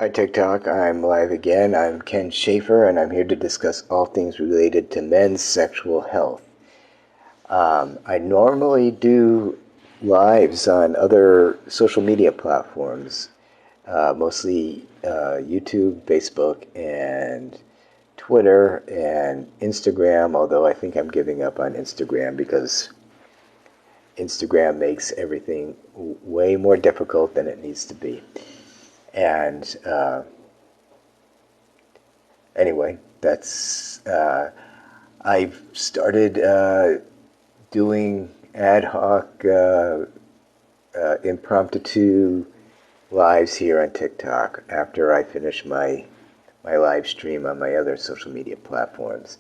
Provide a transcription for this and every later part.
Hi TikTok, I'm live again. I'm Ken Schaefer, and I'm here to discuss all things related to men's sexual health. I normally do lives on other social media platforms, mostly YouTube, Facebook, and Twitter, and Instagram, although I think I'm giving up on Instagram because Instagram makes everything way more difficult than it needs to be. And anyway, that's I've started doing ad hoc impromptu lives here on TikTok after I finish my live stream on my other social media platforms.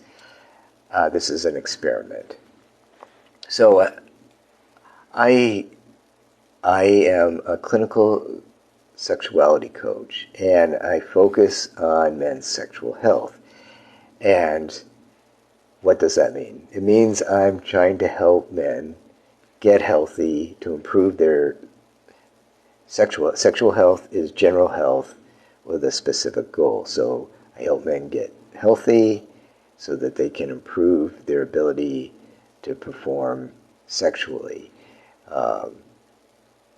This is an experiment. So I am a clinical sexuality coach, and I focus on men's sexual health. And what does that mean? It means I'm trying to help men get healthy to improve their sexual health is general health with a specific goal. So I help men get healthy so that they can improve their ability to perform sexually.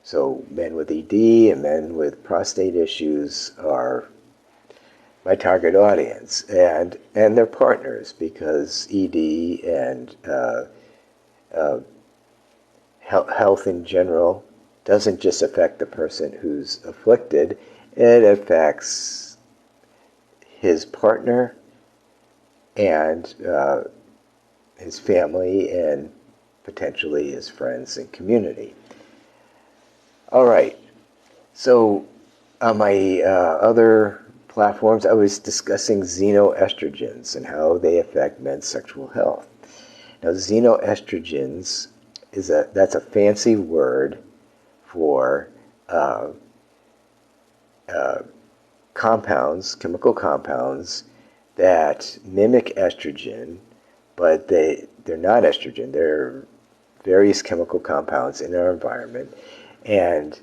So men with ED and men with prostate issues are my target audience, and their partners, because ED and health in general doesn't just affect the person who's afflicted, it affects his partner and his family and potentially his friends and community. All right, so on my other platforms, I was discussing xenoestrogens and how they affect men's sexual health. Now, xenoestrogens that's a fancy word for compounds, chemical compounds that mimic estrogen, but they're not estrogen. They're various chemical compounds in our environment, and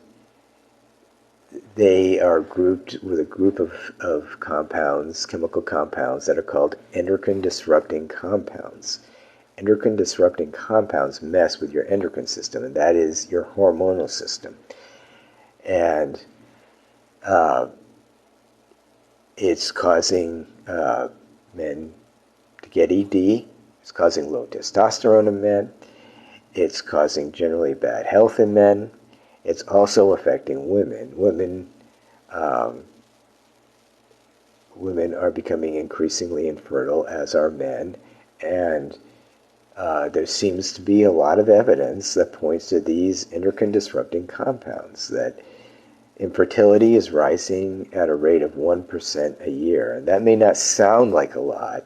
they are grouped with a group of compounds, chemical compounds, that are called endocrine disrupting compounds. Endocrine disrupting compounds mess with your endocrine system, and that is your hormonal system. And it's causing men to get ED. It's causing low testosterone in men. It's causing generally bad health in men. It's also affecting women. Women are becoming increasingly infertile, as are men, and there seems to be a lot of evidence that points to these endocrine disrupting compounds, that infertility is rising at a rate of 1% a year. And that may not sound like a lot,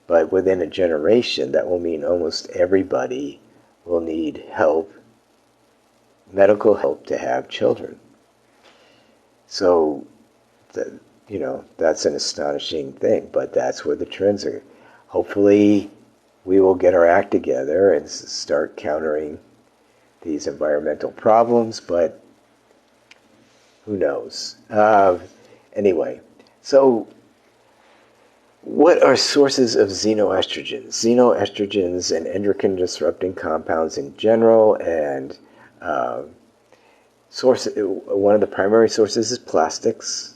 but within a generation, that will mean almost everybody will need help, medical help, to have children. So, that's an astonishing thing, but that's where the trends are. Hopefully, we will get our act together and start countering these environmental problems, but who knows? Anyway, so what are sources of xenoestrogens? Xenoestrogens and endocrine disrupting compounds in general, and one of the primary sources is plastics.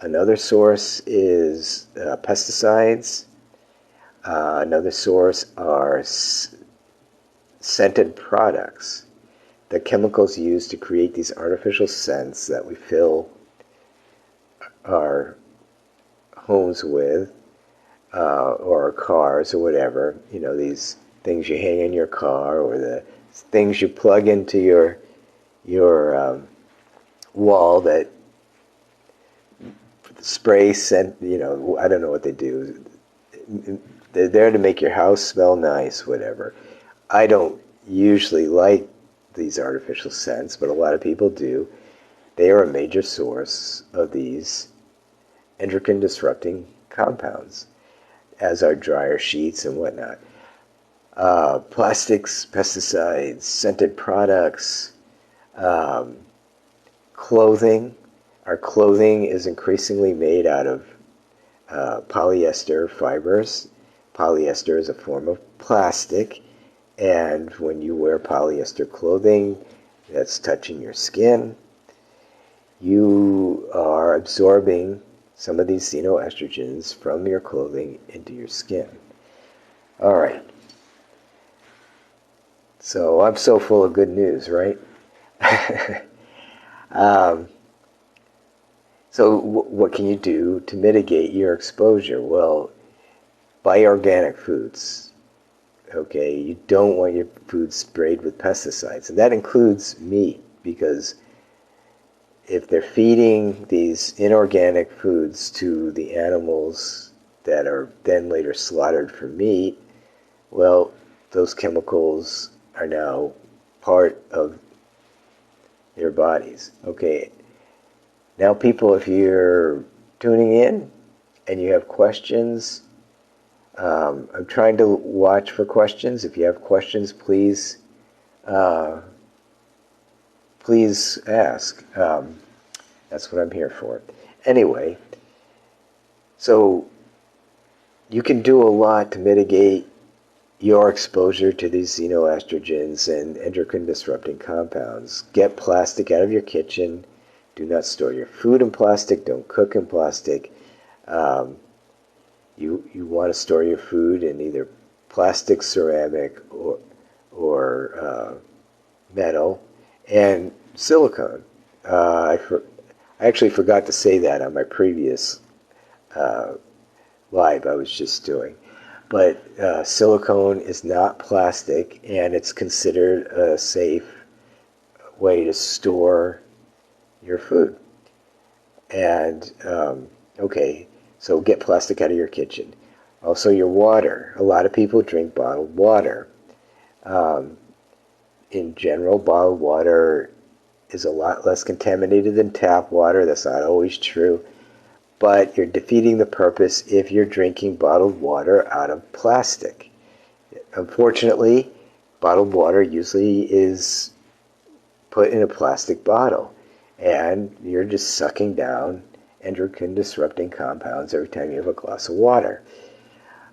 Another source is pesticides. Another source are scented products, the chemicals used to create these artificial scents that we fill our homes with, or our cars, or whatever. These things you hang in your car, or the things you plug into your wall that spray scent. I don't know what they do. They're there to make your house smell nice, whatever. I don't usually like these artificial scents, but a lot of people do. They are a major source of these endocrine disrupting compounds, as are dryer sheets and whatnot. Plastics, pesticides, scented products, clothing. Our clothing is increasingly made out of polyester fibers. Polyester is a form of plastic, and when you wear polyester clothing that's touching your skin, you are absorbing some of these xenoestrogens from your clothing into your skin. All right. So I'm so full of good news, right? So what can you do to mitigate your exposure? Well, buy organic foods. Okay, you don't want your food sprayed with pesticides, and that includes meat, because if they're feeding these inorganic foods to the animals that are then later slaughtered for meat, well, those chemicals are now part of their bodies. Okay, now people, if you're tuning in and you have questions, I'm trying to watch for questions. If you have questions, please ask. That's what I'm here for. Anyway, so you can do a lot to mitigate your exposure to these xenoestrogens and endocrine disrupting compounds. Get plastic out of your kitchen. Do not store your food in plastic. Don't cook in plastic. You want to store your food in either plastic, ceramic, or metal, and silicone. I actually forgot to say that on my previous live I was just doing. But silicone is not plastic, and it's considered a safe way to store your food. And, okay, so get plastic out of your kitchen. Also, your water. A lot of people drink bottled water. In general, bottled water is a lot less contaminated than tap water. That's not always true. But you're defeating the purpose if you're drinking bottled water out of plastic. Unfortunately, bottled water usually is put in a plastic bottle, and you're just sucking down endocrine disrupting compounds every time you have a glass of water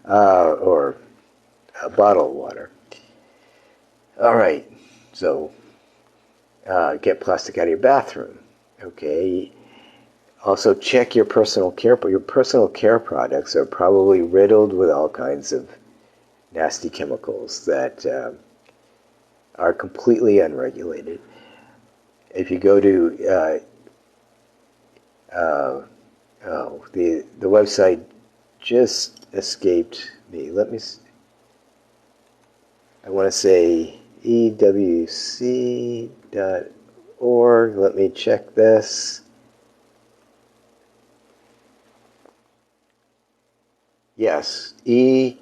or a bottle of water. All right, so get plastic out of your bathroom. Okay. Also, check your personal care. Your personal care products are probably riddled with all kinds of nasty chemicals that are completely unregulated. If you go to the website just escaped me. I want to say ewc.org. Let me check this. Yes, ewg.org.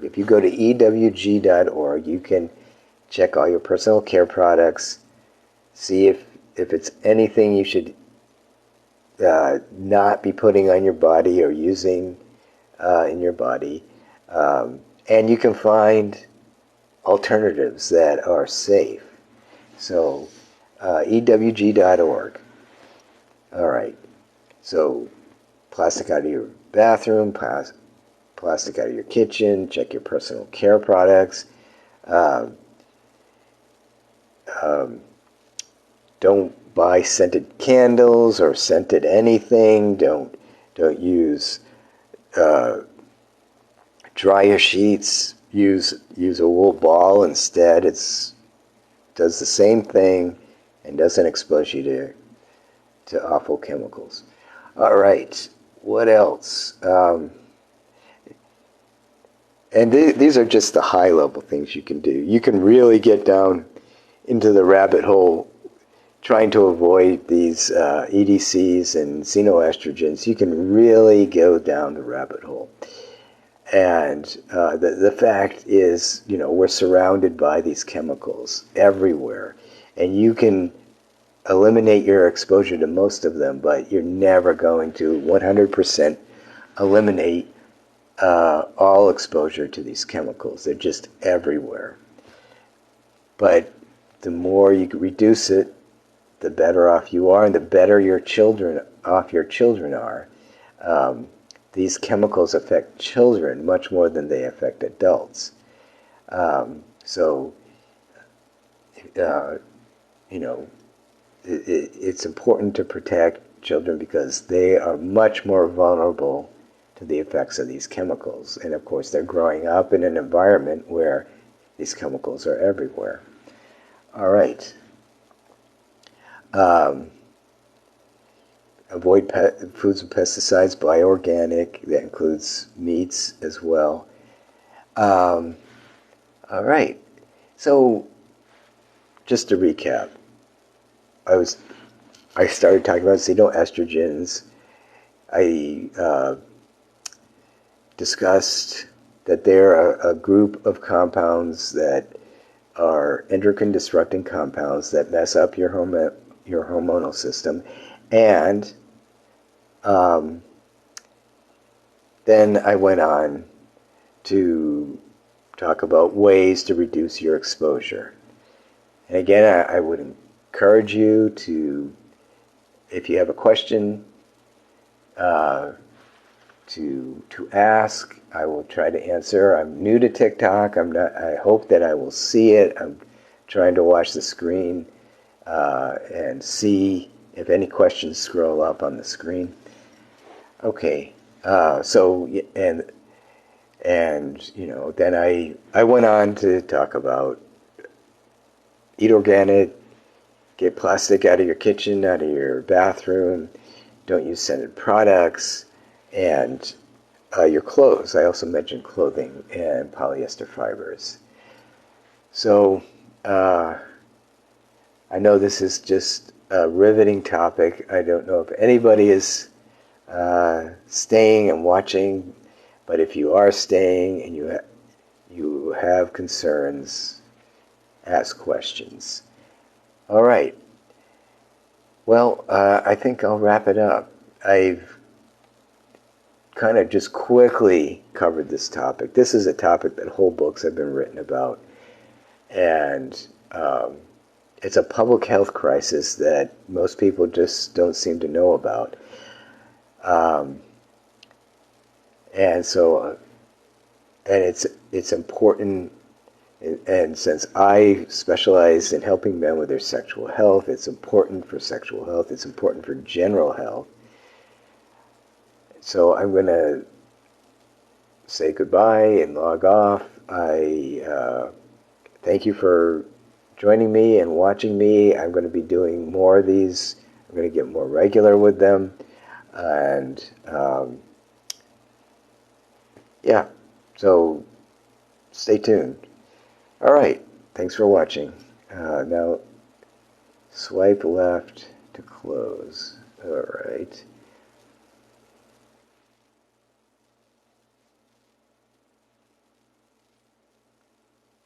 If you go to ewg.org, you can check all your personal care products, see if it's anything you should not be putting on your body or using in your body. And you can find alternatives that are safe. So, ewg.org. All right. So, plastic out of your bathroom, plastic out of your kitchen, check your personal care products. Don't buy scented candles or scented anything. Don't use dryer sheets. Use a wool ball instead. Does the same thing and doesn't expose you to awful chemicals. All right. What else? And these are just the high-level things you can do. You can really get down into the rabbit hole trying to avoid these EDCs and xenoestrogens. You can really go down the rabbit hole. And the fact is, we're surrounded by these chemicals everywhere. And you can eliminate your exposure to most of them, but you're never going to 100% eliminate all exposure to these chemicals. They're just everywhere. But the more you reduce it, the better off you are, and the better your children are. These chemicals affect children much more than they affect adults. So, you know, it's important to protect children because they are much more vulnerable to the effects of these chemicals. And of course, they're growing up in an environment where these chemicals are everywhere. All right. Avoid foods with pesticides, buy organic. That includes meats as well. All right. So, just to recap, I started talking about xenoestrogens. I discussed that they're a group of compounds that are endocrine disrupting compounds that mess up your hormonal system, and then I went on to talk about ways to reduce your exposure. And again, I would encourage you to, if you have a question, to ask. I will try to answer. I'm new to TikTok. I hope that I will see it. I'm trying to watch the screen and see if any questions scroll up on the screen. Okay. And you know, then I went on to talk about eat organic, get plastic out of your kitchen, out of your bathroom, don't use scented products, and your clothes. I also mentioned clothing and polyester fibers. So I know this is just a riveting topic. I don't know if anybody is staying and watching, but if you are staying and you have concerns, ask questions. All right. Well, I think I'll wrap it up. I've kind of just quickly covered this topic. This is a topic that whole books have been written about. And it's a public health crisis that most people just don't seem to know about. And it's important. And since I specialize in helping men with their sexual health, it's important for sexual health. It's important for general health. So I'm going to say goodbye and log off. I thank you for joining me and watching me. I'm going to be doing more of these. I'm going to get more regular with them. And yeah, so stay tuned. All right, thanks for watching. Now swipe left to close. All right.